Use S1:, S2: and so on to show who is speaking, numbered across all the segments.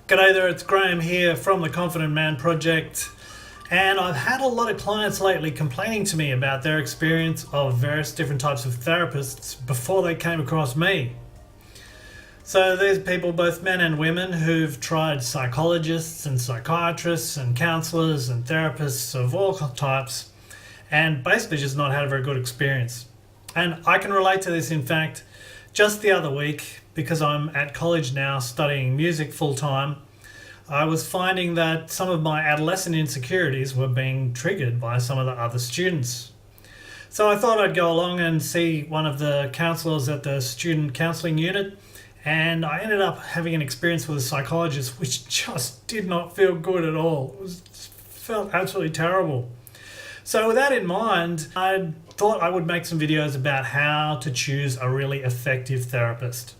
S1: G'day there, it's Graham here from the Confident Man Project, and I've had a lot of clients lately complaining to me about their experience of various different types of therapists before they came across me. So there's people, both men and women, who've tried psychologists and psychiatrists and counsellors and therapists of all types and basically just not had a very good experience. And I can relate to this. In fact, just the other week, because I'm at college now studying music full time, I was finding that some of my adolescent insecurities were being triggered by some of the other students. So I thought I'd go along and see one of the counsellors at the student counselling unit, and I ended up having an experience with a psychologist which just did not feel good at all. It felt absolutely terrible. So with that in mind, I thought I would make some videos about how to choose a really effective therapist.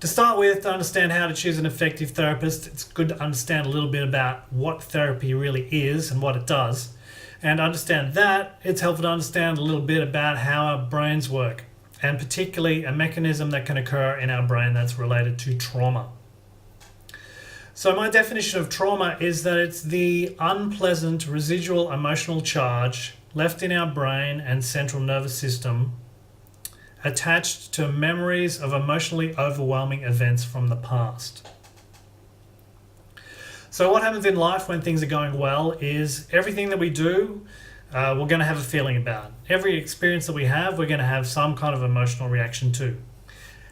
S1: To start with, to understand how to choose an effective therapist, it's good to understand a little bit about what therapy really is and what it does. And to understand that, it's helpful to understand a little bit about how our brains work, and particularly a mechanism that can occur in our brain that's related to trauma. So my definition of trauma is that it's the unpleasant residual emotional charge left in our brain and central nervous system attached to memories of emotionally overwhelming events from the past. So what happens in life when things are going well is everything that we do, we're going to have a feeling about. Every experience that we have, we're going to have some kind of emotional reaction to.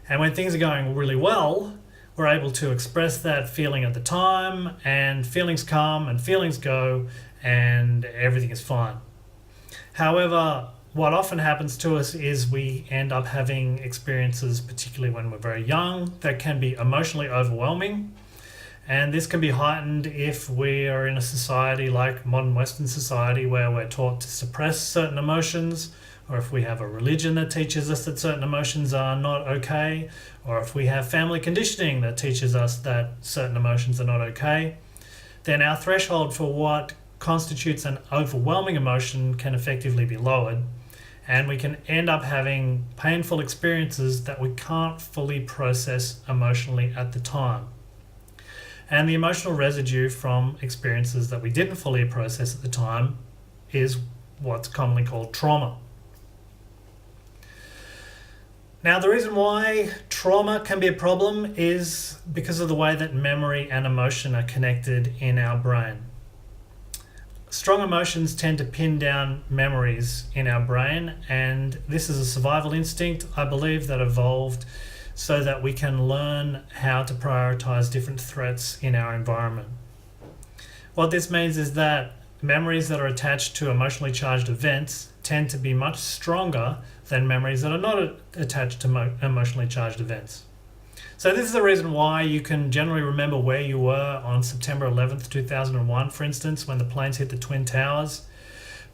S1: And when things are going really well, we're able to express that feeling at the time, and feelings come and feelings go, and everything is fine. However, what often happens to us is we end up having experiences, particularly when we're very young, that can be emotionally overwhelming. And this can be heightened if we are in a society like modern Western society where we're taught to suppress certain emotions, or if we have a religion that teaches us that certain emotions are not okay, or if we have family conditioning that teaches us that certain emotions are not okay, then our threshold for what constitutes an overwhelming emotion can effectively be lowered. And we can end up having painful experiences that we can't fully process emotionally at the time. And the emotional residue from experiences that we didn't fully process at the time is what's commonly called trauma. Now, the reason why trauma can be a problem is because of the way that memory and emotion are connected in our brain. Strong emotions tend to pin down memories in our brain, and this is a survival instinct, I believe, that evolved so that we can learn how to prioritize different threats in our environment. What this means is that memories that are attached to emotionally charged events tend to be much stronger than memories that are not attached to emotionally charged events. So this is the reason why you can generally remember where you were on September 11th, 2001, for instance, when the planes hit the Twin Towers.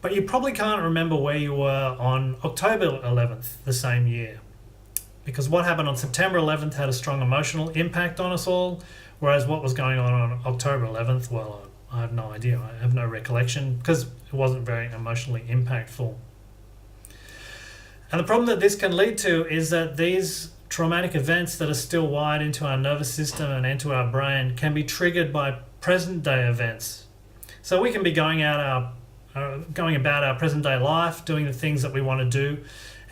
S1: But you probably can't remember where you were on October 11th, the same year. Because what happened on September 11th had a strong emotional impact on us all, whereas what was going on October 11th, well, I have no idea. I have no recollection because it wasn't very emotionally impactful. And the problem that this can lead to is that these traumatic events that are still wired into our nervous system and into our brain can be triggered by present day events. So we can be going about our present day life, doing the things that we want to do,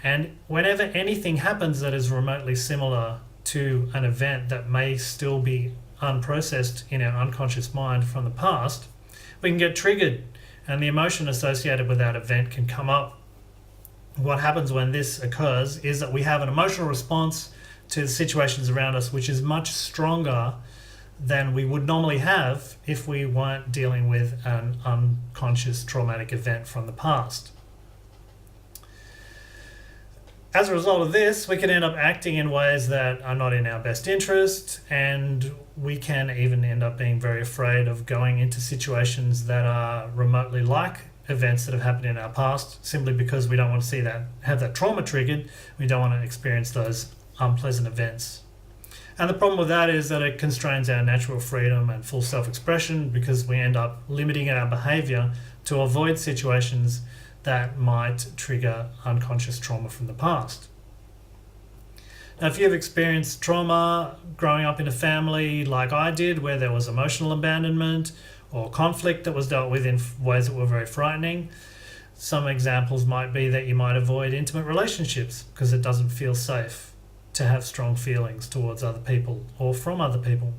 S1: and whenever anything happens that is remotely similar to an event that may still be unprocessed in our unconscious mind from the past, we can get triggered, and the emotion associated with that event can come up. What happens when this occurs is that we have an emotional response to the situations around us which is much stronger than we would normally have if we weren't dealing with an unconscious traumatic event from the past. As a result of this, we can end up acting in ways that are not in our best interest, and we can even end up being very afraid of going into situations that are remotely like events that have happened in our past, simply because we don't want to have that trauma triggered. We don't want to experience those unpleasant events. And the problem with that is that it constrains our natural freedom and full self-expression, because we end up limiting our behavior to avoid situations that might trigger unconscious trauma from the past. Now, if you've experienced trauma growing up in a family like I did, where there was emotional abandonment or conflict that was dealt with in ways that were very frightening, some examples might be that you might avoid intimate relationships because it doesn't feel safe to have strong feelings towards other people or from other people.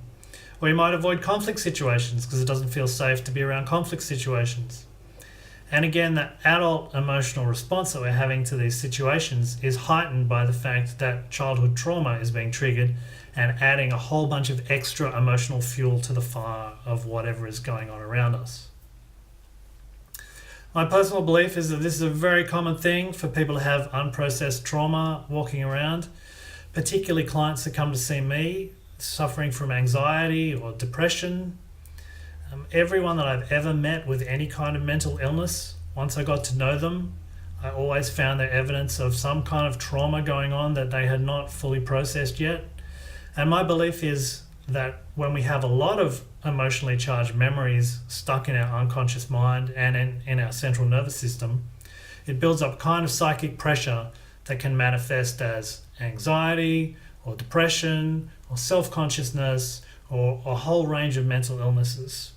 S1: Or you might avoid conflict situations because it doesn't feel safe to be around conflict situations. And again, that adult emotional response that we're having to these situations is heightened by the fact that childhood trauma is being triggered and adding a whole bunch of extra emotional fuel to the fire of whatever is going on around us. My personal belief is that this is a very common thing for people to have unprocessed trauma walking around, particularly clients that come to see me suffering from anxiety or depression. Everyone that I've ever met with any kind of mental illness, once I got to know them, I always found there evidence of some kind of trauma going on that they had not fully processed yet. And my belief is that when we have a lot of emotionally charged memories stuck in our unconscious mind and in our central nervous system, it builds up kind of psychic pressure that can manifest as anxiety or depression or self-consciousness or a whole range of mental illnesses.